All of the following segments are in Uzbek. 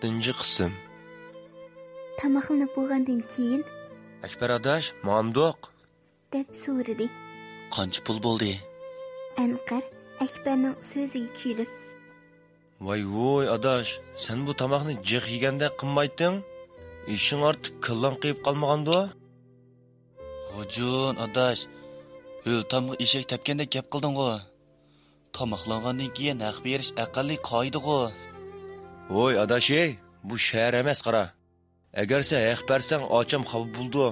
6. qism. Tamoqlanib bo'lgandan keyin Akbar adash, mamdoq deb so'radi. Qancha pul bo'ldi? Anqar Akbarning so'ziga kulib, voy adash, sen bu tamoqni jiq yeganda qilmayding? İşin artık kıllan qiyib qalmaganda? Hojun adash, o'l tamga eshak tepganda gap qilding-ku. Tamoqlangandan keyin haq berish aqalli qoida-ku. Voy adash, bu shahar emas qara. Agar sen haq bersang, ocham xafa bo'ldi.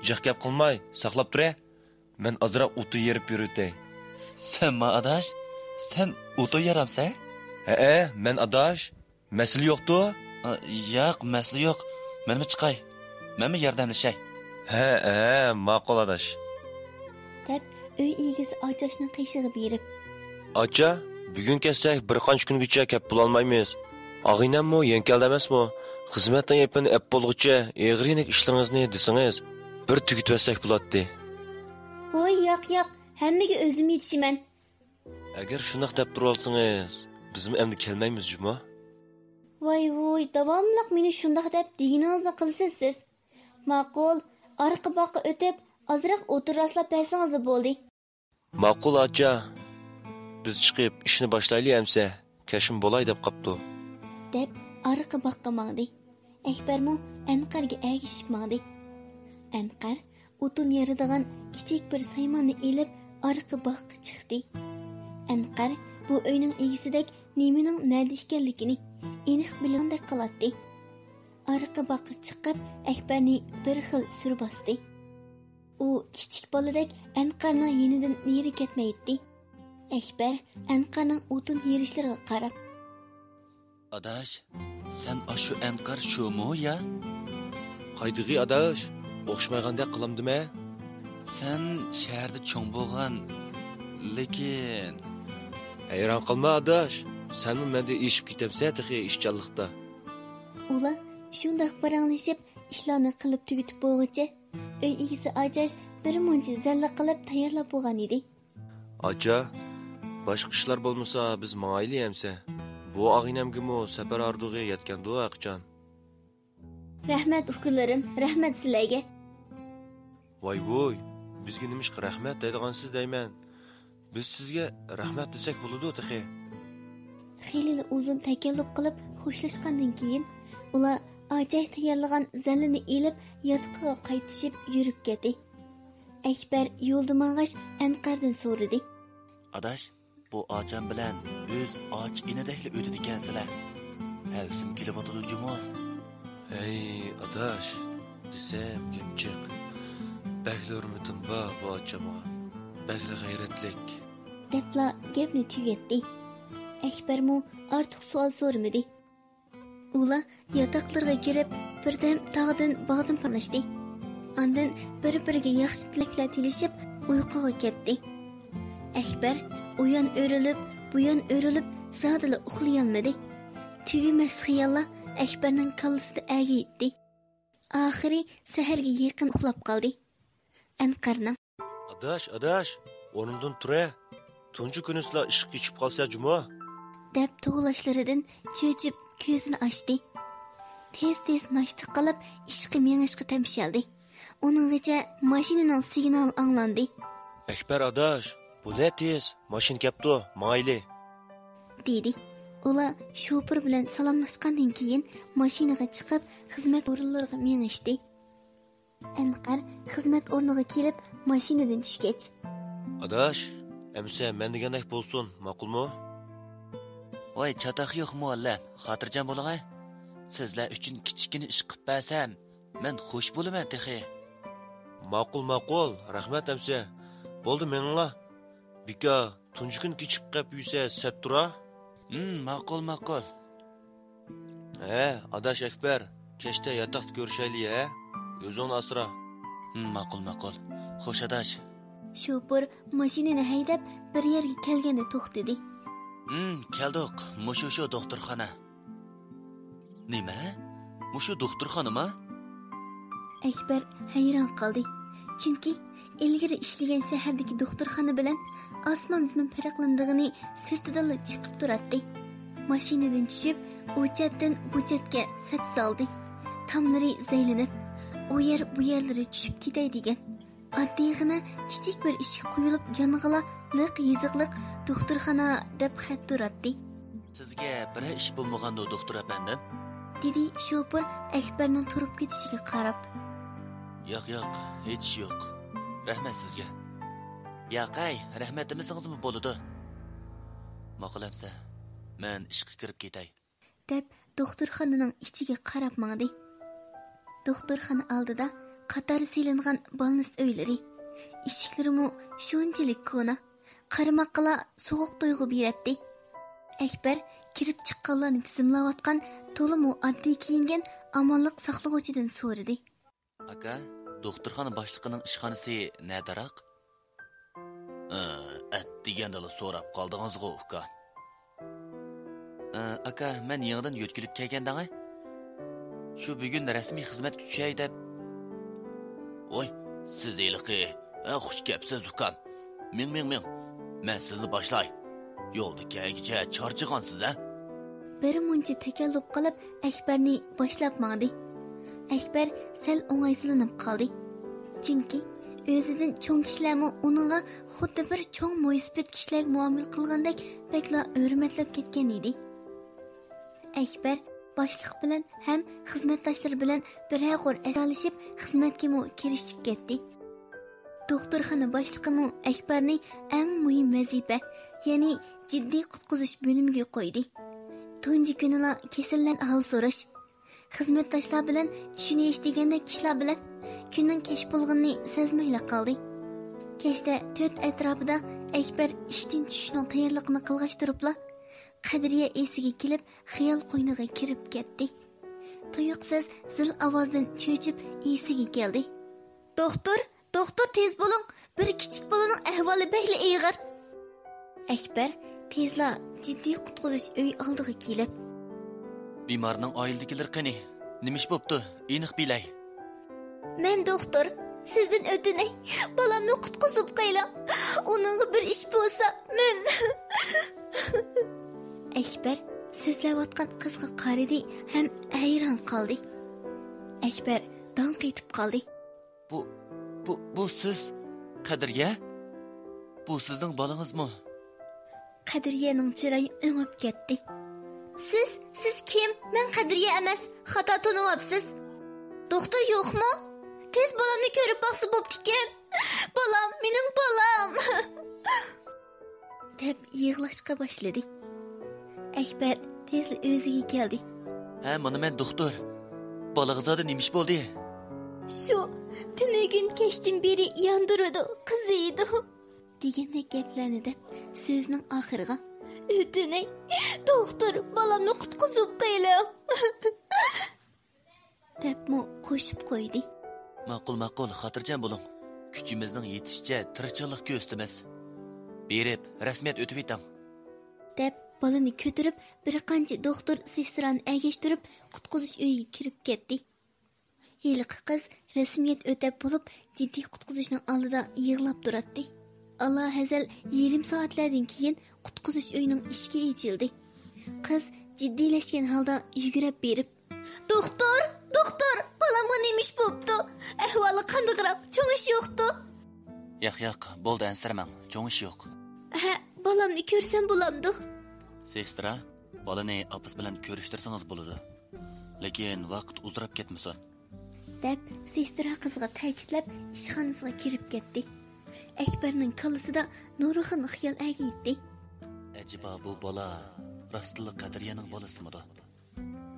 Jiq gap qilmay, saqlab tur. Men azroq o'ti yerib yurutay. Sen ma adash? Sen o'ti yaramsan? Men adash. Masala yo'qdi? Yo'q, masala yo'q. Menmi chiqay? Menmi yordamlashay? Ma'qul adash. deb uy egasi Ajashning qishig'i berib, Acha, bugun kelsak bir qancha kungacha kep bulolmaymiz. Ag'inammi, yenkalda emasmi? Xizmatdan yapini ep bo'lguncha eg'rinik ishlaringizni desangiz, bir tugitvasak bo'ladi. "Voy, yo'q, hammaga o'zim yetishiman." Agar shunaq deb turib olsangiz, bizmi endi kelmaymiz juma? Voy, davomliq meni shundoq deb deginingizni qilsiz siz. Ma'qul, orqa boqqa o'tib, ozroq o'tiraslab bersangiz bo'ldi. Ma'qul acha. Biz chiqib ishni boshlaylik amsa, kashim bo'lay deb qopdi. deb orqa boqqa mangdi. Akbarmo Anqarga ergishib mangdi. Anqar o'tun yeridigan kichik bir saymonni elib orqa boqqa chiqdi. Anqar bu uyning egisidek nemining nerda ekanligini aniq bilgandek qiladi. Orqa boqqa chiqib Akbarni bir xil sur bosdi. U kichik boladek Anqarning yenidan neri ketmaydi. Akbar Anqarning o'tun yerishlariga qarab, Adash, sen ashu Anqar shumi ya? Qaydig'i adash, o'xshamaygandek qilamdimi? Sen shaharda cho'ng bo'lgan, lekin hayron qilma adash. Senmi menda eshib ketibsan texi ishchanlikda. ular shundoq paranglashib ishlarni qilib tugatib bo'lguncha uy egasi Ajash bir muncha zalla qilib tayyorlab bo'lgan edi. Acha, boshqa ishlar bo'lmasa biz mayli emsa. Bu ag'inamgimi safar ardug'iga yetgandi aqchan. Rahmat ukallarim, rahmat sizlarga. Voy, bizga nimish rahmat deydigansiz deyman. Biz sizga rahmat desak bo'ladi texi. Xeyli uzun takallub qilib xo'shlashgandan keyin ular Ajash tayyorlagan zallini elib yotiqiga qaytishib yurib ketdi. Akbar yo'lda mang'ash Anqardan so'radi. Adash, bu ocham bilan o'z och inadakli o'tdi ekansizlar. Havsim kelib o'tadi juma. Hey adash, desam kimchiq. Bag'la hurmatim bor bu ochama. Bag'la g'ayratlik. Debla gapni tugatdi. Akbarmo ortiq savol so'ramadi. Ular yotoqlarga kirib, birdan tog'dan bog'dan panlashdi. Ondan bir-biriga yaxshi tilaklar tilishib, uyquga ketdi. Akbar uyan o'rilib, buyan o'rilib, zodila uxlayolmadi. Tugimas xiyollar Akbarning kallasida ag'iydi. Oxiri saharga yaqin uxlab qoldi. Anqarning Adash, o'rnimdan tur. Tunji kuni sizlar ishga kechib qolsa juma. deb tug'ulashlaridan cho'chib ko'zini ochdi. Tez mashti qilib ishqi mengishga tamshaldi. Uninggacha mashinaning signali anglandi. Akbar adash, bu ne tez? Mashin kelibdi, mayli. dedi. Ular shofir bilan salomlashgandan keyin mashinaga chiqib xizmat o'rinlariga mengishdi. Anqar xizmat o'rniga kelib mashinadan tushgach, Adash, emsa men degandek bo'lsin, ma'qulmi? Voy, chataq yo'q muallim, xotirjam bo'ling. Sizlar uchun kichkina ish qilib bersam, men xush bo'laman texi. Ma'qul, rahmat emsa. Bo'ldi meningla. Bika, tunji kun kechib qolib yursa, sap tura? Ma'qul. Adash Akbar, kechda yotoqda ko'rishaylik, o'zingni asra. Ma'qul. Xo'sh adash. shofir mashinani haydab bir yerga kelganda to'xtadi. Keldik. Mushu doktorxona. Nima? Mushu doktorxonami? Akbar hayron qoldi. Chunki ilgari ishlagan shahardagi doktorxona bilan osmon zamin farqlandigini sirtidan chiqib turadi. mashinadan tushib, u chetdan bu chetga sap soldi. Tamlari zaylinib, u yer bu yerlari tushib ketay degan. Oddiygina kichik bir eshik qo'yilib, yonig'ila liq yiziqliq doktorxona deb xat turatdi. Sizga bir ish bo'lmaganda doktor apandim? Dedi shoför Akbarning turib ketishiga qarab. Yo'q, hech yo'q. Rahmat sizga. Yo'qay, rahmat demasingizmi bo'ladi. Maqolamsa, men ishga kirib ketay. Deb doktorxonaning ichiga qarab mangdi. Doktorxona oldida qator silingan balnis uylari, eshiklarimi shunchalik ko'na, qarmoqqa sovuq tuyg'u beradi. Akbar kirib chiqqanlarni tizimlayotgan to'liq oddiy kiyingan amonliq saqlag'uchidan so'radi. Aka, doktorxona boshlig'ining ishxonasi nadaroq? Degandala so'rab qoldingiz-ku, uka. Aka, men yangidan yo'tkilib kelgandan-a? Shu bugun rasmiy xizmatga tushay deb. Voy, siz eliqi, xush kelibsiz, ukam. Ming. Men sizni boshlay. Yo'lda kelgicha charchagansiz, a? Bir muncha takallub qilib Akbarni boshlab mangdi. Akbar sal o'ng'aysizlanib qoldi. Chunki o'zidan cho'ng kishilarmi uningga xuddi bir cho'ng mo'ysibet kishilar muomala qilgandek bekla hurmatlab ketgan edi. Akbar boshliq bilan ham xizmatdoshlar bilan birag'ur asralashib xizmatga kirishib ketdi. Doktorxona boshlig'i Akbarni eng muhim vazifa, ya'ni jiddiy qutqizish bo'limiga qo'ydi. Tunji kunila kasallan ahvol so'rash, xizmatdoshlar bilan tushunish degandek kishilar bilan kunning kech bo'lganini sezmayla qoldi. Kechda to'rt atrofida Akbar ishdan tushishning tayyorligini qilg'ashtiribla, Qadriya esiga kelib, xiyol qo'yniga kirib ketdi. Tuyuqsiz zil ovozdan cho'chib esiga keldi. Doktor tez bo'ling, bir kichik bolaning ahvoli behli ig'ir. Akbar tezla jiddiy qutqizish uy oldiga kelib, bemorning oildagilar qani? Nima ish bo'pti? Aniq bilay. Men doktor, sizdan o'tinay, bolamni qutqizib qo'ying. Uning bir ish bo'lsa, men Akbar so'zlayotgan qizga qaradi ham hayron qoldi. Akbar dong etib qoldi. Bu siz Qadriya? Bu sizning bolangizmi? Qadriyaning chiroyi o'ngib ketdi. Siz kim? Men Qadriya emas, xato tunuvyapsiz. Doktor yo'qmi? Tez bolamni ko'rib boqsa bo'pti-ken. Bolam, mening bolam. deb yig'lashga boshladi. Akbar tezli o'ziga keldi. Ha, mana men doktor. Bolag'izda nima ish bo'ldi? Shu tunugun kechdan beri yondiradi, qiziydi degandek gaplarni deb so'zning oxiriga o'tinay, doktor, bolamni qutqizib qo'ying deb qo'shib qo'ydi. Ma'qul, xotirjam bo'ling. Kuchimizning yetishicha tirikchilik ko'stimiz. Berib, rasmiyat o'tib eting. deb bolani ko'tarib, bir qancha doktor sestrani agashtirib, qutqizish uyiga kirib ketdi. Yiliq qiz rasmiyat o'tab bo'lib, jiddiy qutqizishning oldida yig'lab turadi. Allah hazal 20 soatlardan keyin qutqizish uyining eshigi ochildi. Qiz jiddiylashgan holda yugurib berib, "Doktor, bolamga nima ish bo'pti? Ahvoli qandayroq? Cho'ng ish yo'qdi?" Yo'q, bo'ldi, ansirmang. Cho'ng ish yo'q. Ha, bolamni ko'rsam bo'lamdi. Sestra, bolani opis bilan ko'rishtirsangiz bo'ladi. Lekin vaqt uzrab ketmasin. deb sestra qizga ta'kidlab ishxonasiga kirib ketdi. Akbarning qallasida nurg'un xiyol ag'itdi. Ajiba bu bola rostli Qadriyaning bolasimidir?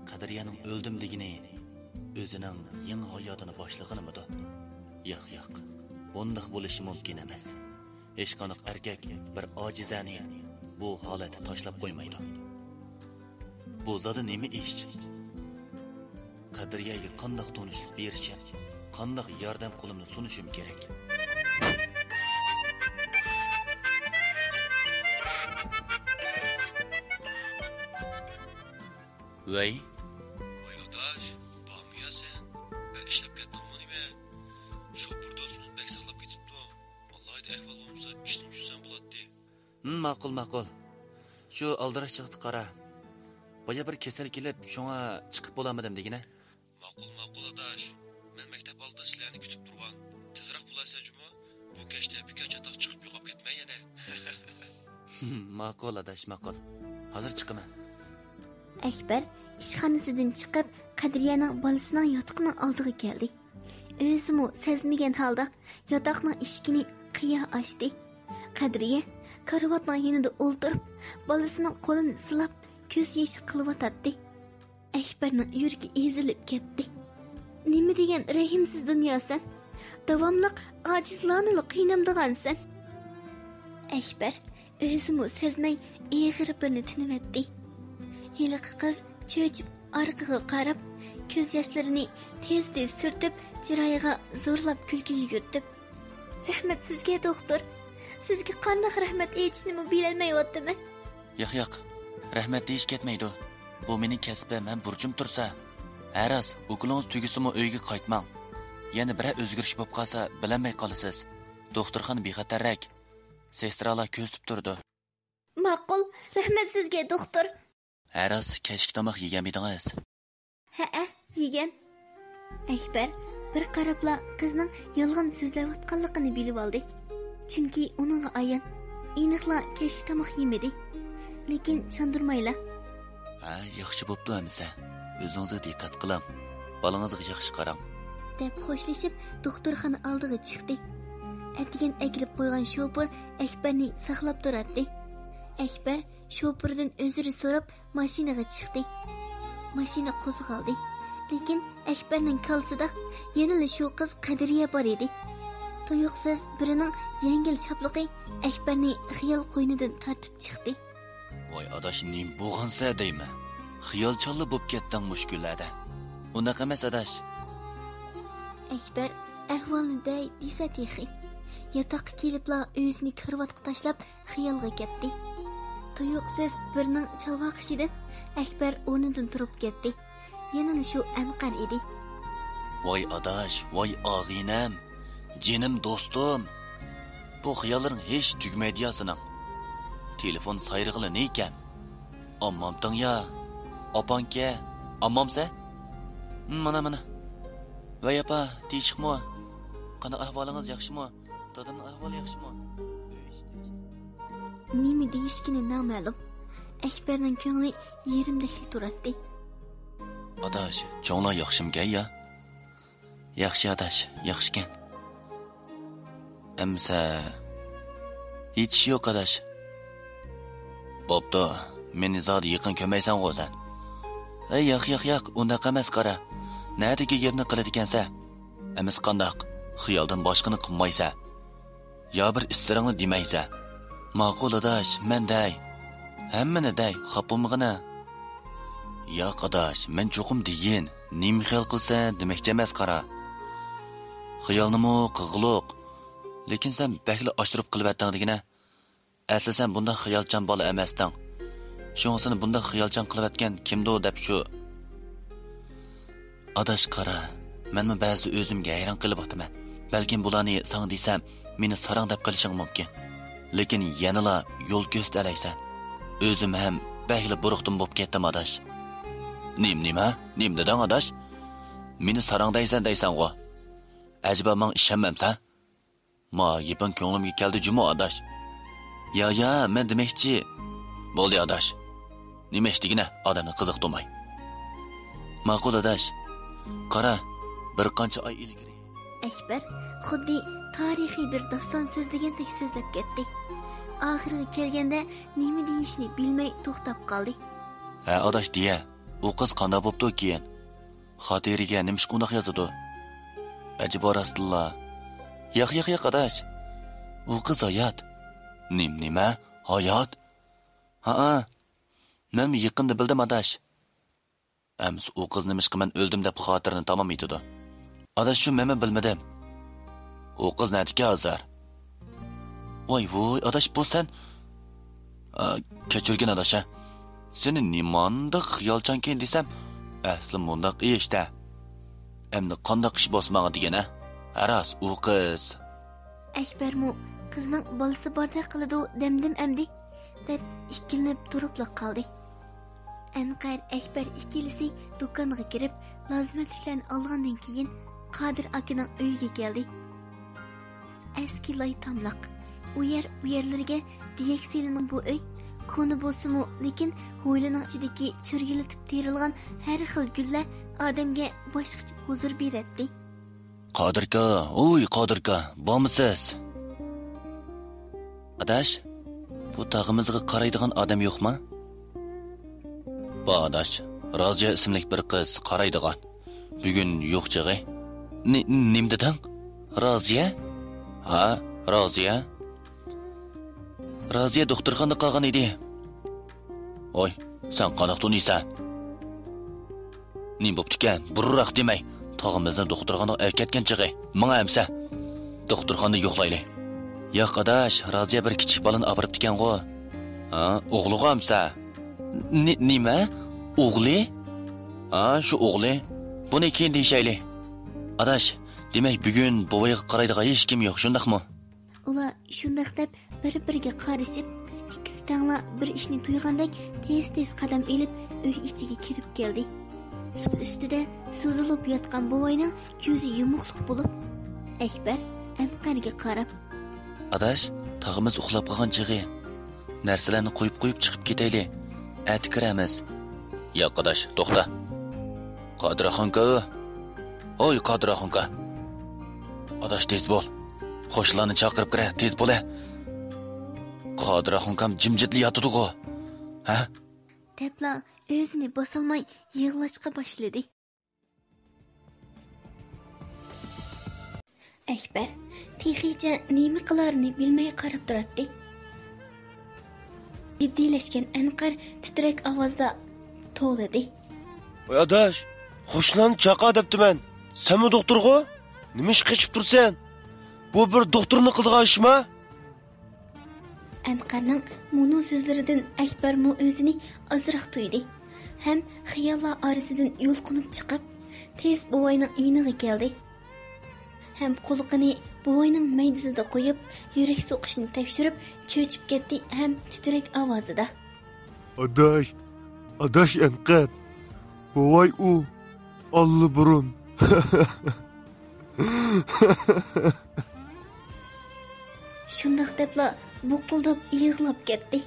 Qadriyaning o'ldim degini o'zining yangi hayotini boshlaganimidir? Yo'q. Bunday bo'lishi mumkin emas. Hech qanday erkak bir ojizani bu holatda tashlab qo'ymaydi. Bu zodi nima ish? Qadriyaga qanday tonishlik berishim, qanday yordam qo'limni sunishim kerak. Voy Oylotash, bormiyasan? Ben ishlab ketdimmi nima? Shopur do'stimiz bek saqlab ketibdi. Allohga ahvol bo'lmasa, ishdan tushsam bo'ladi. Ma'qul. Shu aldirashchiqni qara. Baya bir kesel kelib, şoňa çykyp bolamydym degine. Ma'qul adaş. Men maktab oldida sizlarni kutib turgan. Tezroq bulasajmi? Bu kechda birkaç çataq chiqib yo'qolib ketmay yana. Ma'qul adaş, ma'qul. Hazır çıkıma. Akbar ishxonasidan chiqib Qadriyaning bolasining yotoqining oldiga keldi. O'zimi sezmagan holda yotoqning eshigini qiya ochdi. Qadriya karavotning yonida o'ltirib, bolasining qo'lini silab, ko'z yoshi qilyotdi. Akbarning yuragi ezilib ketdi. Nima degan rahimsiz dunyosan? Davomli ojizlarni qiynamdigansan. Akbar o'zimi sezmay ig'ir birni tinivetdi. Yiliqi qiz cho'chib orqaga qarab, ko'z yoshlarini tez-tez surtib, chiroyiga zo'rlab kulgi yugurtib. Rahmat sizga doktor. Sizga qanday rahmat aytishni bilolmayapman. Yo'q. Rahmat deyish ketmaydi. Bu mening kasbim, men burchim tursa. Aras, o'qilingiz tugisimi uyga qaytmang. Yana bir o'zgarish bo'lib qolsa, bilamay qolasiz. Doktorxona bexatarrak. Sestralar ko'zib turdi. Ma'qul, rahmat sizga doktor. Aras, kechki tomoq yeganmidingiz? Ha, yegan. Akbar bir qarabla qizning yolg'on so'zlayotganligini bilib oldi. Chunki uning ayon aniqla kechki tomoq yemadi. Lekin chandurmayla. Ha, yaxshi bo'pti amsa. O'zingizga diqqat qiling. Bolangizga yaxshi qarang. Deb xo'shlashib, doktorxona oldiga chiqdi. Atigan akilib qo'ygan shoför Akbarni saqlab turardi. Akbar şoförden özürü sorup maşinaga chiqdi. Mashina qo'zg'aldi. Lekin Akbarning kalsida yana shu qiz Qadriya bor edi. Tuyuqsiz birining yengil chapliqi Akbarni xiyol qo'ynidan tortib chiqdi. Voy adash, nim bo'lgansa deymi? Xiyolchanli bo'lib ketding mushkullarda. Unaqa emas adash. Akbar ahvolni desa texi. Yotoqqa kelibla o'zini karvatga tashlab xiyolga ketdi. Tuyuqsiz birning chalvaqishidan Akbar o'rnidan turib ketdi. Yana shu Anqar edi. Voy adash, voy og'inam, jinim do'stim. Bu xiyollarning hech tugmaydi yasinam. Telefon sayrig'ili ne ekan? Ammamding ya. Opanka, ammamsa? Mana. Voy apa, tinchmi? Qana ahvolingiz yaxshimi? Dadamning ahvoli yaxshimi? Nima deyishgini noma'lum. Akbarning ko'ngli yerimdakli turardi. Adash, cho'nglar yaxshimga ya? Yaxshi adash, yaxshikan. Amsa hech yo'q adash. Bo'pti, meni zodi yaqin ko'maysan o'zan. Ey yo'q, undaqa emas qara. Nədəki yerini qiladi ekansa? Emas qandaq? Xiyoldan boshqani qilmaysa. Ya bir istiringni demaysa. Ma'qul adash, men day. Hammani day, xapomig'ina. Yo'q adash, men cho'qim deyin. Nim xiyol qilsa demakchi emas qara. Xiyolnimi qig'liq. Lekin sen bakli oshirib qilib degina. Asli sen bundan xiyolchan bola emasding. Shungisini bundan xiyolchan qilib kimdo deb shu. Adash qara, menmi ba'zi o'zimga hayron qilib o'taman. Balkim bularni sang desam, meni sarang deb qilishing mumkin. Lekin yanala yo'l ko'rsatarsan. O'zim ham bakli buruqdim bo'lib ketdim adash. Nima? Nim deding adash? Meni sarang deysan-o. Ajiba men ishonmamsan? Ma yepin ko'nglimga keldi jumo adash. Ya, men demoqchi. Bo'ldi adash. Nima ishdigina odamni qiziqtirmay. Ma'qul adash. Qara, bir qancha oy ilgari Akbar xuddi tarixiy bir doston so'zlagandek so'zlab ketdi. Oxiriga kelganda nima deyishni bilmay to'xtab qoldi. Ha, adash deya, u qiz qanday bo'pti keyin? Xotiriga nima shundoq yozadi? Ajib rastilla. Yo'q adash. U qiz hayot. Nima? Hayot? Ha. Men yaqinda bildim adash. Ams u qiz nimishqa men o'ldim deb xotirini tamom etdi. Adash shu men bilmadim. U qiz nadiki hozir? Voy, adash bu sen kechirgin adash. Seni nimanda xiyolchanken desam, asli mundaq ishda. Endi qanday ish bosmaga degana? Aras u qiz. Akbarmu qizning bolasi borda qiladi demdim amdi deb ikkilinib turibla qoldi. Anqar, Akbar ikkilisi do'konga kirib, lozimatliklarni olgandan keyin Qodir akaning uyiga keldi. Eski loy tamliq. U yerlarga diyak selining bu uy koni bo'lsa-mu, lekin hovlining ichidagi cho'rgilitib terilgan har xil gullar odamga boshqacha huzur beradi. Qodirka, oy Qodirka, bormisiz? Adash, bu tog'imizga qaraydigan odam yo'qmi? Bu adash, Roziya ismli bir qiz qaraydigan. Bugun yo'q chig'i. Nim deding? Roziya? Ha, Roziya. Roziya doktorxonada qolgan edi. Oy, sen qanaq tuniysan? Nim bo'pti-kan? Burroq demay, tog'imizni doktorxonaga erkatgan chig'i. Menga amsa. Doktorxonada yo'qlayli. Yo'q adash, Roziya bir kichik bolani olib ekan-ku. Ha, o'g'liga amsa. Nima? O'g'li? Ha, shu o'g'li. Buni keyin deyshayli. Adash, demak bugun boboyga qaraydigan hech kim yo'q, shundaqmi? Ular shundaq deb bir-biriga qarashib, ikkisi tangla bir ishni tuygandek tez-tez qadam elib uy ichiga kirib keldi. Sup ustida so'zilib yotgan boboyning ko'zi yumuqliq bo'lib, Akbar Anqarga qarab, Adash, tog'imiz uxlab qolgan chig'i. Narsalarni qo'yib chiqib ketayli. Ati kiramiz. Yo'q adash, to'xta. Qodiraxonka. Oy Qodiraxonka. Adash tez bo'l. Qo'shlarni chaqirib kira, tez bo'la. Qodiraxonkam jimjitli yotidi-ku. Ha? Debla o'zini bosolmay yig'lashga boshladi. Akbar texicha nima qilarini bilmay qarab turardi. Jiddiylashgan Anqar titrak ovozda to'ladi. Voy adash, xushlan chaqa debdiman. Senmi doktorg'u? Nima ish qilib tursan? Bu bir doktorning qildigan ishmi? Anqarning munu so'zlaridan Akbar mu o'zini azroq tuydi. Ham xayollar orasidan yo'lqinib chiqib, tez boboyning iniga keldi. Hem qo'liqini boboyning maydasida qo'yib, yurak so'qishini tekshirib, cho'chib ketdi ham titrak ovozida. Adash Anqar. Boboy u olli burun. Shundaq debla buqildab yig'lab ketdi.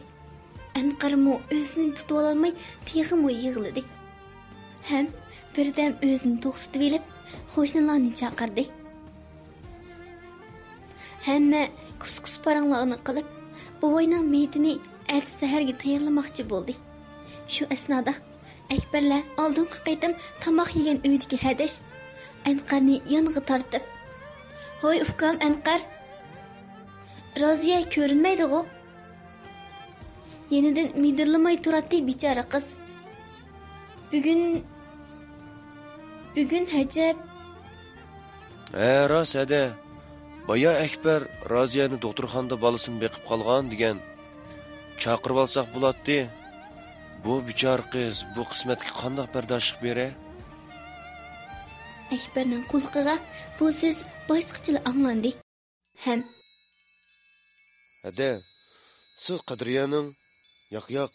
Anqarmu o'zini tutib ololmay, tig'imi yig'ladi. Ham birdan o'zini to'xtatib olib, qo'shnilarni chaqirdi. Hamma kus-kus paranglarni qilib, boboyning meyitini erta saharga tayyorlamoqchi bo'ldi. Shu asnoda Akbarlar oldingi qaytim tomoq yegan uydagi hadash Anqarni yoniga tortib, "Hoy ufkam Anqar, Roziya ko'rinmaydi-ku." Yenidan midirlamay turadi bechora qiz. Bugun hajab. Rost edi. Boya Akbar Roziyani doktorxonada bolasini beqib qolgan degan. Chaqirib olsak bo'ladi. Bu bechor qiz bu qismatga qanday bardoshlik beray? Akbarning qulqiga bu so'z boshqacha anglandi. Ham Hadi, siz Qadriyaning yo'q,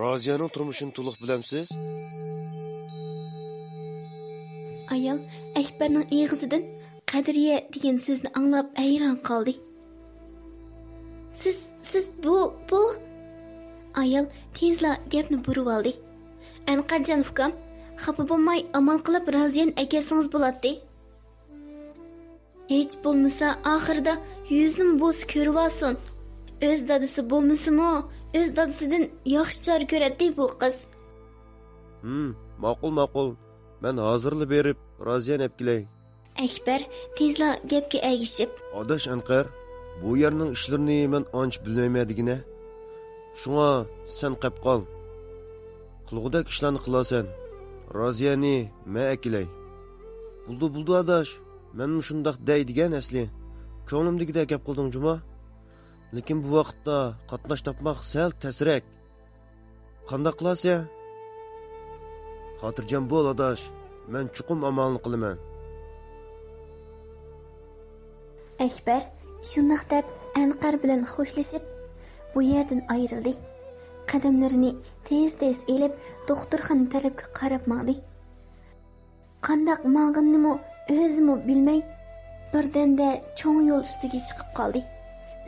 Roziyaning turmushini to'liq bilamsiz? Ayol Akbarning og'zidan Qadriya degan so'zni anglab hayron qoldi. Siz bu ayol tezla gapni burib oldi. Anqarjon ukam, xafa bo'lmay amal qilib Roziyani akasingiz bo'ladi. Hech bo'lmasa oxirida yuzni bo'z ko'rib olsin. O'z dadasi bo'lmasimi, o'z dadasidan yaxshi chora ko'radi bu qiz. Ma'qul. Men hozirli berib Roziyani olib Akbar tezla gapga agishib, "Adash Anqar, bu yerning ishlarini men ancha bilmayman-digina. Shunga sen qap qol. Qilg'udak ishlarni qilasan. Roziyani men akilay." Buldu adash. Men shundaq deydigan asli. Ko'nglimdagidek gap qilding juma. Lekin bu vaqtda qatnash topmoq sal tasrak. Qanday qilasan? Xotirjam bo'l adash. Men chuqum amalni qilaman. Akbar shundaq deb Anqar bilan xo'shlashib, bu yerdan ayrildi. qadamlarini tez elib doktorxona tarafga qarab mandi. Qandaq mang'inimi o'zimi bilmay birdamda cho'ng yo'l ustiga chiqib qoldi.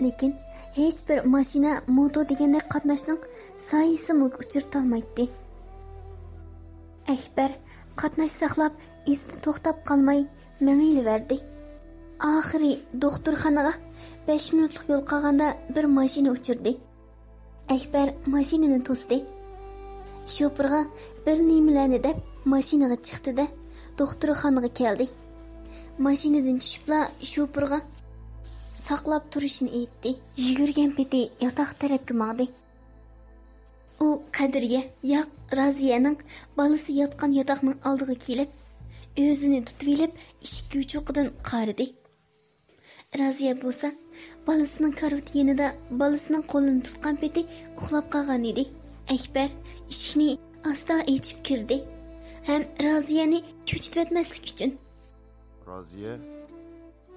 Lekin hech bir mashina moto deganda qatnashning sayisimi uchirtolmaydi. Akbar qatnash saqlab izni to'xtab qolmay mengayliverdi. Oxiri doktorxonaga 5 minutlik yo'l qolganda bir mashina uchirdi. Akbar mashinani to'sdi. Shofirga bir nimalarni deb mashinaga chiqdi-da doktorxonaga keldi. Mashinadan tushibla shofirga saqlab turishni aytdi. Yugurgan peti yotoq tarafga mangdi. U Qadirga yoq Raziyaning balasi yotgan yotoqning oldiga kelib, o'zini tutib olib, eshik uchuqidan qaradi. Raziya bo'lsa, balasining karvati yanida balasining qo'lini tutgan peti uxlab qolgan edi. Akbar eshikni asta ochib kirdi. Ham Raziyani cho'chitmaslik uchun.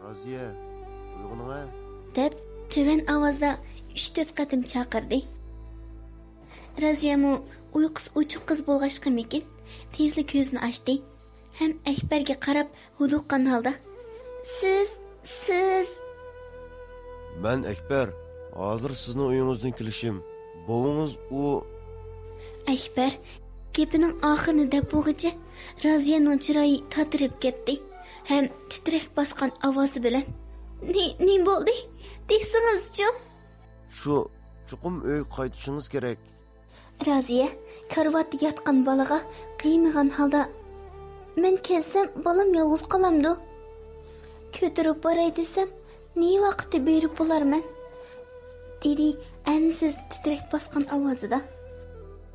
Raziya, uyg'oning-a? deb tuvan ovozda 3-4 qatim chaqirdi. Raziyamu uyqusi uchuq qiz bo'lg'achqimikin tezli ko'zini ochdi. Ham Akbarga qarab huduqqan holda: Siz Ben Ekber. Hozir sizning uyingizdan kelishim. Bovingiz u. Akbar gapining oxirini deb bo'g'icha Raziyaning chiroyi tatirib ketdi. Ham titrak bosgan ovozi bilan: "Ne bo'ldi? Desingiz-chi?" Shu chuqum uy qaytishingiz kerak. Raziya karvatda yotgan bolaga qiymagan holda: "Men kelsam bolam yolg'iz qolamdi. Ko'tarib boray desam, ne vaqtda berib bo'larman?" dedi ansiz titrak bosgan ovozida.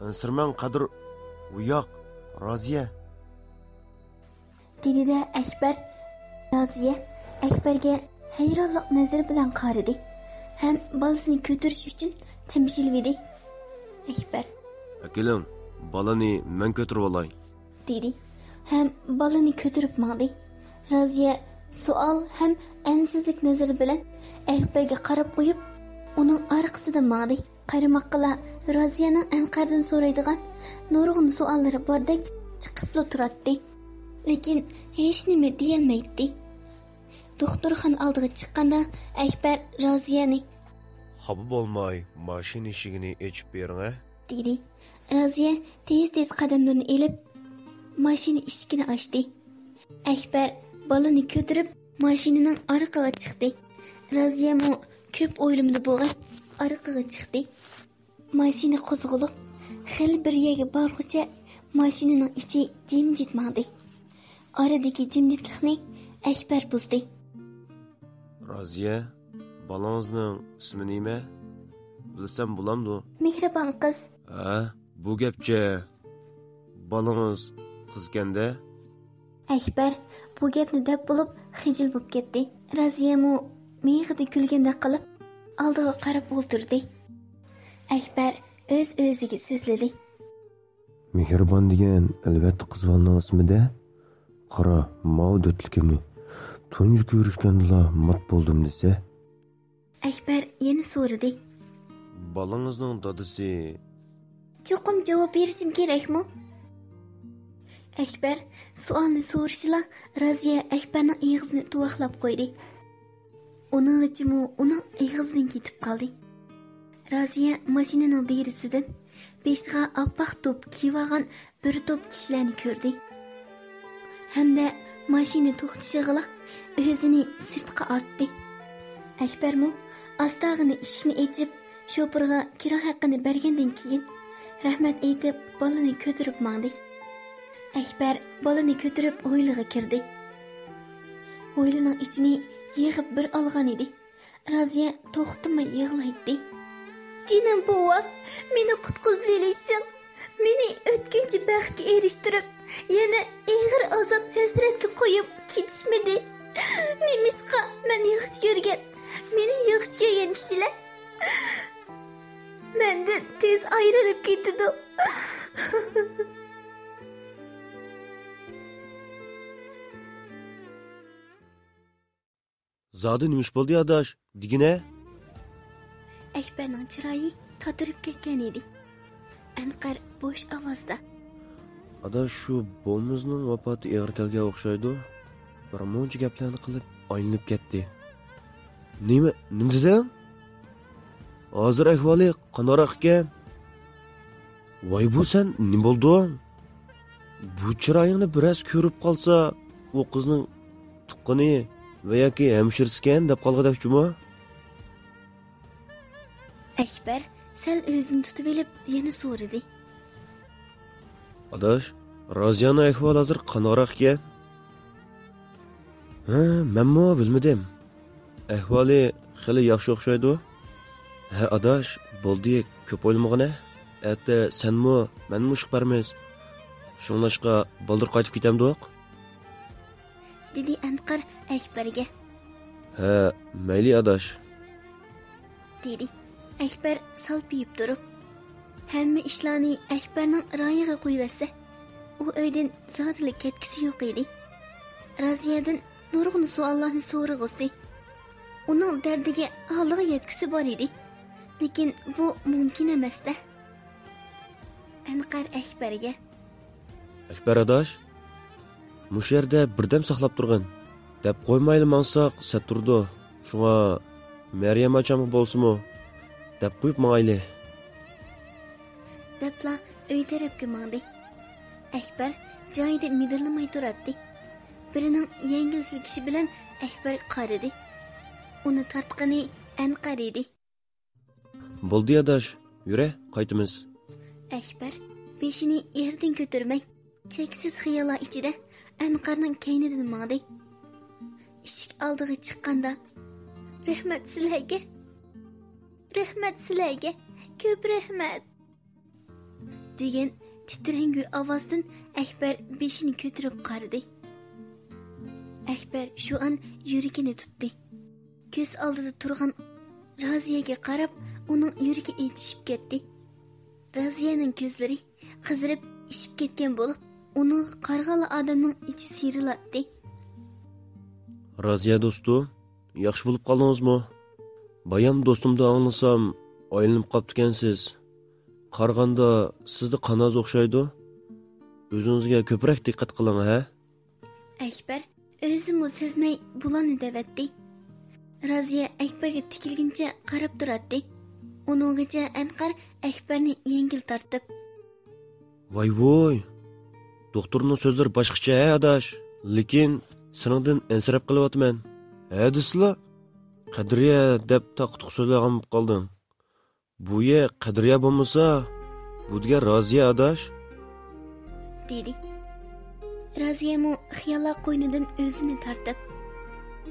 Ansirman Qadir, u yoq, Raziya. Dedi-da Akbar. Raziya Akbarga hayronlik nazari bilan qaradi. Ham bolasini ko'tarish uchun tamshilvidi. Akbar: "Keling, balani men ko'tarib olay", dedi. Ham balani ko'tarib mangdi. Raziya sual ham ansizlik nazari bilan Akbarga qarab qo'yib, uning orqasidan mangdi. Qaramoqqa Raziyaning Anqardan so'raydigan nurg'un savollari bordek chiqibla turadi. Lekin hech nima deyolmaydi. Doktorxona oldiga chiqqanda Akbar Raziyani: "Xafa bo'lmay, mashina eshigini ochib bering-a", dedi. Raziya tez qadamlarini elib mashina eshigini ochdi. Akbar balani ko'tarib mashinaning orqaga chiqdi. Raziya mu ko'p o'ylimda bo'lib orqaga chiqdi. Mashina qo'zg'alib, xil bir yerga borguncha mashinaning ichi jimjit mangdi. Aradagi jimjitlikni Akbar buzdi. "Raziya, balangizning ismi nima? Bilsam bo'lamdi?" Mehribon qiz. "Ha, bu gapcha. Balangiz qizganda?" Akbar bu gapni deb bo'lib xijil bo'lib ketdi. Raziya mu miyig'ida kulganda qilib oldiga qarab o'ltirdi. Akbar o'ziga so'zladi: "Mehribon degan albatta qiz bolaning ismida. Qara, mavdudligimni tunji ko'rishganda mat bo'ldim desa." Akbar yana so'radi: "Balangizning dadasi?" "Cho'qim javob berishim kerakmi?" Akbar savolni so'rashila Raziya Akbarning og'zini tuvoqlab qo'ydi. Uning ichimi uning og'zidan ketib qoldi. Raziya mashinaning derisidan beshga oppoq to'p kiygan bir to'p kishilarni ko'rdi. Hamda mashina to'xtashig'ila o'zini sirtqa otdi. Akbarmu astag'ini eshikni ochib, shofirga kira haqqini bergandan keyin rahmat aytib bolani ko'tarib mangdi. Akbar bolani ko'tarib hovliga kirdi. Hovlining ichini yig'ib bir olgan edi. Raziya to'xtamay yig'laydi. "Jinim bova, meni qutqizib olishsin. Meni o'tkinchi baxtga erishtirib, yana og'ir azob hasratga qo'yib ketishmadi. Nimishqa men yaxshi ko'rgan, meni yaxshi ko'rgan kishilar mendan tez ayrilib ketdi." "Zodi nimish bo'ldi adash? Digine?" Akbarning chiroyi tatirib ketgan edi. Anqar bo'sh ovozda. Adash, shu bomimizning vafoti og'ir kelgan o'xshaydi. Bir muncha gaplarni qilib aylanib ketdi. Nima deding? Hozir ahvoli qandoq ekan? Voy, bu sen nima bo'lding? Bu chiroyingni biroz ko'rib qolsa, u qizning tuqqani va yoki hamshirsikan deb qolg'adakchimi? Akbar sal o'zini tutib olib, yana so'radi. Adash, Raziyaning ahvoli hozir qandoq ekan? Menmi bilmadim. Ahvoli xili yaxshi o'xshaydi. Ha, adash, bo'ldi, ko'p o'ylamag'ina. Atda senmi, menmi ish barmiz. Shunlashqa baldir qaytib ketamdiq. Dedi Anqar Akbarga. Ha, mayli adash. Dedi. Akbar salpiyib turib, hamma ishlarni Akbarning rayiga qo'yibsa, u uydan zotli ketkisi yo'q edi. Raziyadan nurg'un savollarni so'rag'usi. Uning dardiga holiga yetkisi bor edi. Lekin bu mumkin emas-da. Anqar Akbarga. Akbar adash, mush yerda birdam saqlab turg'in, deb qo'ymayli mansoq saturdi. Shunga Maryam acham bo'lsimi, deb qo'yib mayli. Debla uy tarafga mangdi. Akbar joyida midirlamay turadi. Birining yengil silkishi bilan Akbar qaradi. Uni tortqani Anqar edi. Bo'ldi adash, yure, qaytamiz. Akbar beshini yerdan ko'tarmay, cheksiz xiyollar ichida Anqarning kaynidan mangdi. Eshik oldiga chiqqanda, "Rahmat sizlarga. Rahmat sizlarga. Ko'p rahmat." degan titrangu ovozdan Akbar beshini ko'tarib qaradi. Akbar shu an yuragini tutdi. Ko'z oldida turgan Raziyaga qarab, uning yuragi etishib ketdi. Raziyaning ko'zlari qizirib ishib ketgan bo'lib, uning qarg'ala odamning ichi siyriladi. Raziya do'stim, yaxshi bo'lib qoldingizmi? Bayam do'stimni anglasam, aylanib qolibdikansiz. Qarg'anda sizni qanoz o'xshaydi. O'zingizga ko'proq diqqat qiling, ha? Akbar o'zimi sezmay bularni devatdi. Raziya Akbarga tikilguncha qarab turadi. Uninggacha Anqar Akbarni yengil tortib, Voy, doktorning so'zlari boshqacha, adash. Lekin seningdan ansirab qilyapman. Hadislar Qadriya deb taqtiq so'zlagan qoldim. Bu ye Qadriya bo'lmasa, bu degan Raziya adash. dedi. Raziyamu xiyollar qo'ynidan o'zini tortib,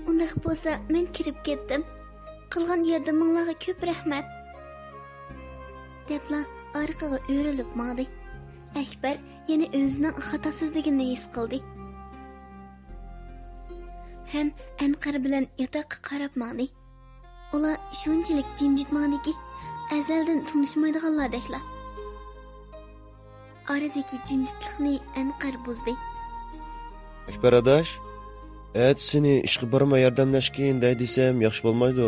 "Undaq bo'lsa, men kirib ketdim. Qilgan yordamingizga ko'p rahmat." debla orqaga o'rilib mangdi. Akbar yana o'zining xatosizligini his qildi. Ham Anqar bilan yotoqqa qarab mangdi. Ular shunchalik jimjit mangdiki, azaldan tunishmaydiganlardeklar. Aradagi jimjitlikni Anqar buzdi. Akbar adash, seni ishga borma yordamlashkin desam yaxshi bo'lmaydi.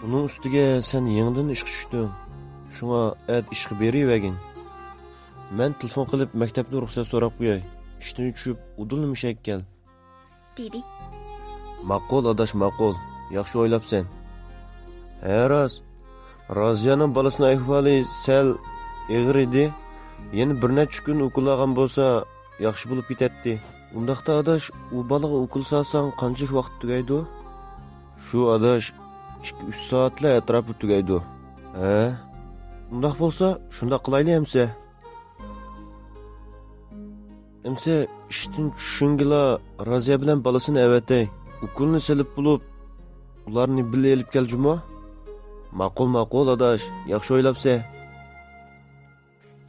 Uning ustiga sen yengdan ishga tushding. Shunga ishga berivagin. Men telefon qilib maktabda ruxsat so'rab qo'yay. Ishdan tushib, udulmishak kel. dedi. Ma'qul adash, ma'qul. Yaxshi o'ylabsan. Haras, Raziyaning bolasining ahvoli sal og'ir edi. Yana bir necha kun uqulagan bo'lsa, yaxshi bo'lib ketadi. Undaqda adash, u bolaga uqul solsang qancha vaqt tugaydi? Shu adash 2-3 soatlar atrofi tugaydi. Undaq bo'lsa, shunda qilayli hamsa. Hamsa ishdan tushingila Raziya bilan bolasini avatay. Uqulni silib bo'lib, ularni birga elib keljimi? Ma'qul adash, yaxshi o'ylabsan.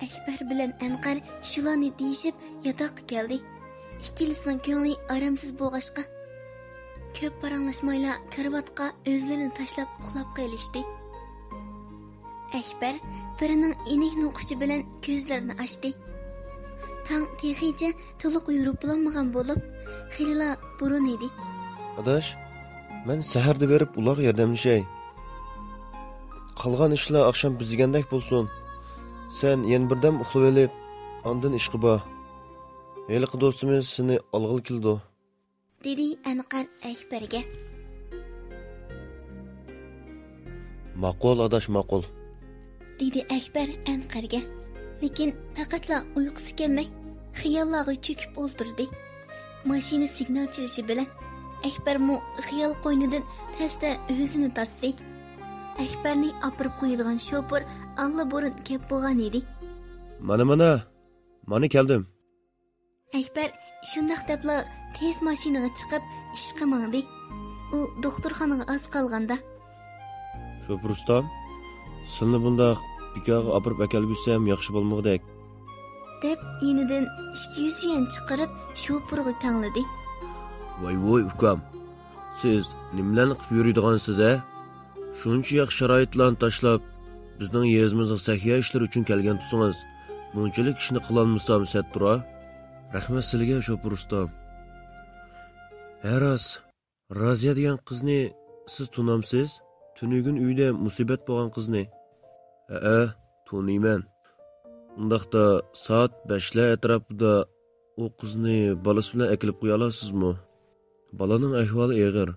Akbar bilan Anqar shularni deyishib yotoqqa keldi. Ikkilisining ko'ngli aramsiz bo'lg'ashqa, ko'p paranglashmayla karvatga o'zlarini tashlab uxlab qolishdi. Akbar birining enik nuqishi bilan ko'zlarini ochdi. Tang texicha to'liq yurib bo'lmagan bo'lib, xilila burun edi. Adash, men saharda berib ularga yordamlashay. Qolgan ishlar oqshom bizgandek bo'lsin. Sen yen birdam uxlab elib, ondan ishqi bor. Heliqi do'stimiz seni olg'il keldi. dedi Anqar Akbarga. Ma'qul adash ma'qul. dedi Akbar Anqarga. Lekin faqatla uyqusi kelmay, xiyollarga cho'kib o'ltirdi. Mashina signal chilishi bilan Akbar mu xiyol qo'ynidan tasta o'zini tortdi. Akbarning opirib qo'yilgan shopir allaburun kelib bo'lgan edi. Mana keldim. Akbar shundoq debla tez mashinaga chiqib ishga mangdi. U doktorxonaga oz qolganda Shopir ustam, sizni bundaq bikaga opirib akalbisam yaxshi bo'lmoqdek. deb yenidan 200 yuan chiqarib shopirga tangladi. Voy ukam. Siz nimalarni qilib yuradigansiz a? Shuncha yaxshi sharoitlarni tashlab, bizning yezimizga sahiya ishlar uchun kelgan tusingiz. Bunchalik ishni qila olmasam sattura. Rahmat sizga shopir ustam. Haras, Raziya degan qizni siz tunamsiz? Tunugun uyda musibat bo'lgan qizni. Tunayman. Undaqda soat 5lar atrofida u qizni bolasi bilan akilib qo'ya olasizmi? Balaning ahvoli og'ir.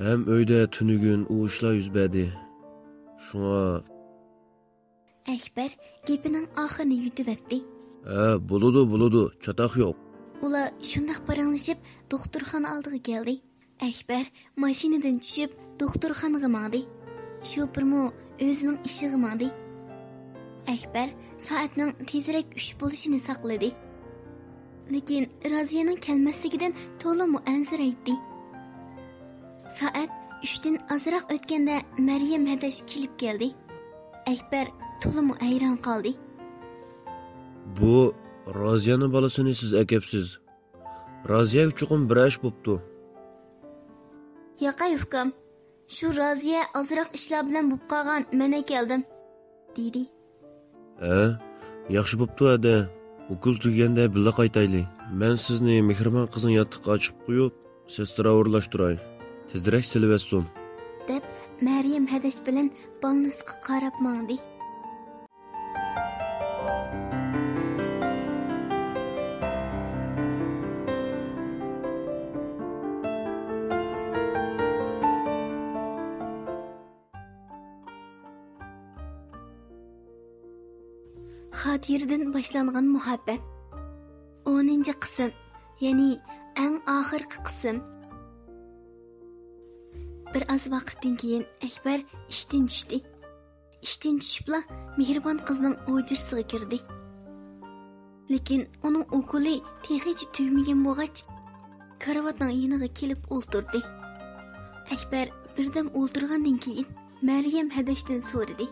Ham uyda tunugun u ishlar yuz berdi. Shunga Akbar gapining oxirini yutibdi. Bo'ladi, chatoq yo'q. Ular shundoq paranglashib doktorxona oldiga keldi. Akbar mashinadan tushib doktorxonaga mangdi. Shopirmu o'zining ishiga mangdi. Akbar soatning tezroq 3 bo'lishini saqladi. Lekin Raziyaning kelmasligidan to'liq ansiraydi. Soat 3dan ozroq o'tganda Maryam hadash kelib keldi. Akbar to'liq hayron qoldi. Bu Raziyaning bolasini siz akapsiz. Raziya uchun bir ish bo'pti. Yo'qay ukam. Shu Raziya ozroq ishlar bilan bo'lib qolgan, mena keldim, dedi. Yaxshi bo'pti ada. Okul tuganda birga qaytayli. Men sizni mehribon qizning yotiqqa ochib qo'yib, sestra o'rlashtiray. Tezroq silvasun. deb Maryam hadash bilan bolnisga qarab mangdi. Xotiradan boshlangan muhabbat 10-qism, ya'ni eng oxirgi qism. Bir oz vaqtdan keyin Akbar ishdan tushdi. Ishdan tushibla mehribon qizning o'jirsiga kirdi. Lekin uning o'kuli texnicha tugmagan bo'lgach, karavotning yoniga kelib o'ltirdi. Akbar birdam o'ltirgandan keyin Maryam hadashdan so'radi.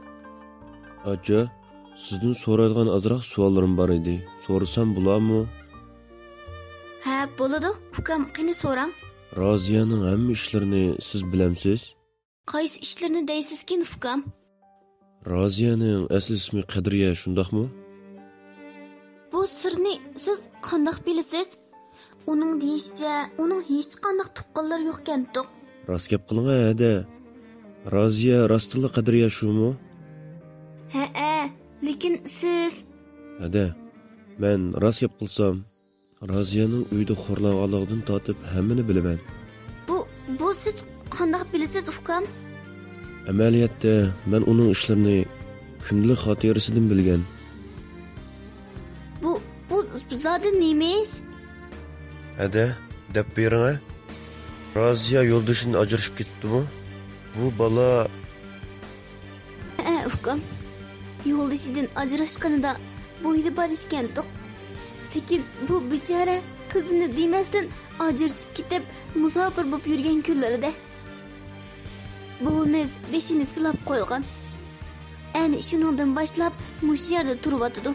Acha, sizdan so'raydigan azroq savollarim bor edi. So'rasam bo'ladimi? Ha, bo'ladi. Ukam, qani so'rang. Raziyaning hamma ishlarini siz bilamsiz? Qaysi ishlarni deysizkin, ukam? Raziyaning asl ismi Qadriya, shundaqmi? Bu sirni siz qanday bilasiz? Uning deyishicha, uning hech qanday tuqqanlari yo'q ekan-to'q. Rost gap qiling ada. Raziya rostilla Qadriya shumi? Ha, lekin siz Ada, men rost gap qilsam, Raziyaning uyda xo'rlanganligidan tortib hammani bilaman. Bu siz qanday bilasiz, ukam? Amaliyotda men uning ishlarini kundalik xotirasidan bilgan. Bu zodi nemish? Ada, deb bering. Raziya yo'ldoshidan ajrashib ketdimi? Bu bola Ukam. Yo'ldoshidan ajrashganida bo'yda bor ekan-to'q. Lekin bu bechora qizini demasdan ajrashib ketib musofir bo'lib yurgan kunlarida buvimiz beshini silab qo'ygan. Ani shuningdan boshlab mush yerda turibdi.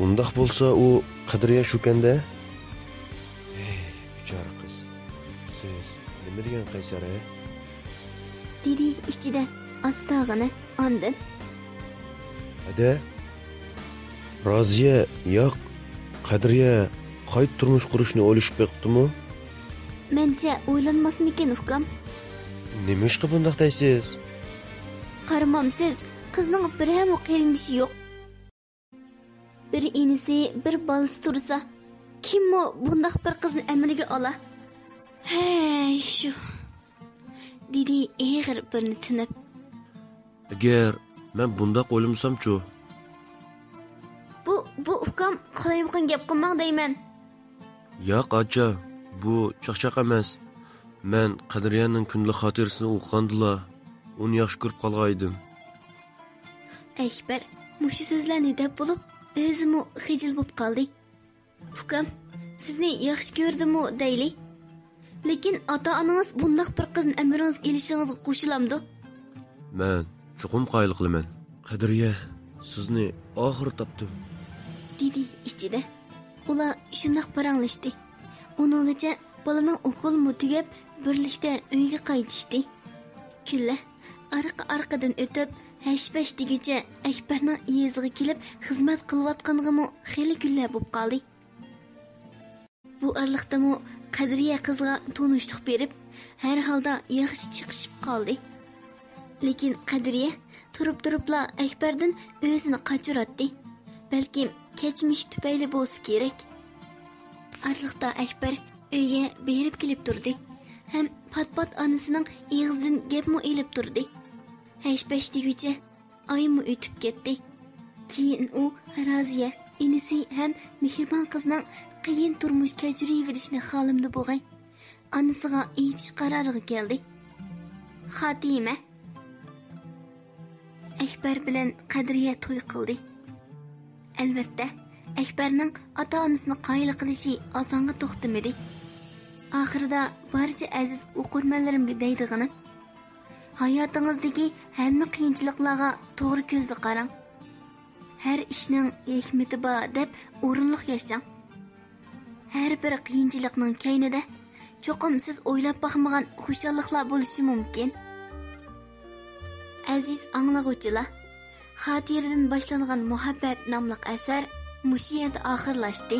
Undaq bo'lsa u Qadriya shukanda? Bechora qiz. Siz nima degan qaysar? Dedi ichida astag'ini ondan. Ada, Raziya yo'q, Qadriya qayt turmush qurishni o'ylashib qo'yibdimi? Mencha o'ylanmasmikin, ukam? Nima ish qilib bundoq deysiz? Qaramamsiz, qizning bir ham qarindishi yo'q. Bir inisi, bir balasi tursa, kimmo bundaq bir qizni amriga ola? Hey, shu. Dedi eg'ir birni tinib. Agar men bundaq o'ylamsam-chu. Bu ukam qalaymiqan gap qilmang deyman. Yo'q, acha, bu chaqchaq emas. Men Qadriyaning kunlik xotirasini o'qigandila, uni yaxshi ko'rib qolgan edim. Akbar mushu so'zlarni deb bo'lib, o'zimi xijil bo'lib qoldi. Ukam, sizni yaxshi ko'rdim-u deyli. Lekin ota-onangiz bundaq bir qizni amringiz elishingizga qo'shilamdi. Men chuqum qoyil qilaman. Qadriya, sizni oxir topdim. Dedi ichida. Ular shundoq paranglashdi. Uninggacha bolaning o'qilmi tugab birlikda uyga qaytishdi. Kunlar arqa-arqadan o'tib, hash-bash deguncha Akbarning yeziga kelib xizmat qilayotganligimi xeyli kunlar bo'lib qoldi. Bu arliqdami Qadriya qizga tonishlik berib, har holda yaxshi chiqishib qoldi. Lekin Qadriya turib-turibla Akbardan o'zini qochiratdi. Balkim kechmish tufayli bo'lsa kerak. Arliqda Akbar uyga berib kelib turdi. Ham pat-pat onasining ig'zidan gapmi elib turdi. Hash-bash deguncha oymi o'tib ketdi. Keyin u Raziya, inisi ham mehribon qizning qiyin turmush kechirishini xolimda bo'lgan. Onasiga aytish qaroriga keldi. Xotima Akbar bilan Qadriya to'y qildi. Albatta, Akbarning ota-onasini qoyil qilishi osonga to'xtamadi. Oxirida barcha aziz o'qirmanlarimga deydig'ini, hayotingizdagi hamma qiyinchiliklarga to'g'ri ko'zda qarang. Har ishning hikmati bor deb o'rinliq yashang. Har bir qiyinchilikning kaynida cho'qim siz o'ylab baxmagan xushalliklar bo'lishi mumkin. Aziz anglag'uvchilar, xotiradan boshlangan muhabbat nomli asar mushu yerda oxirlashdi.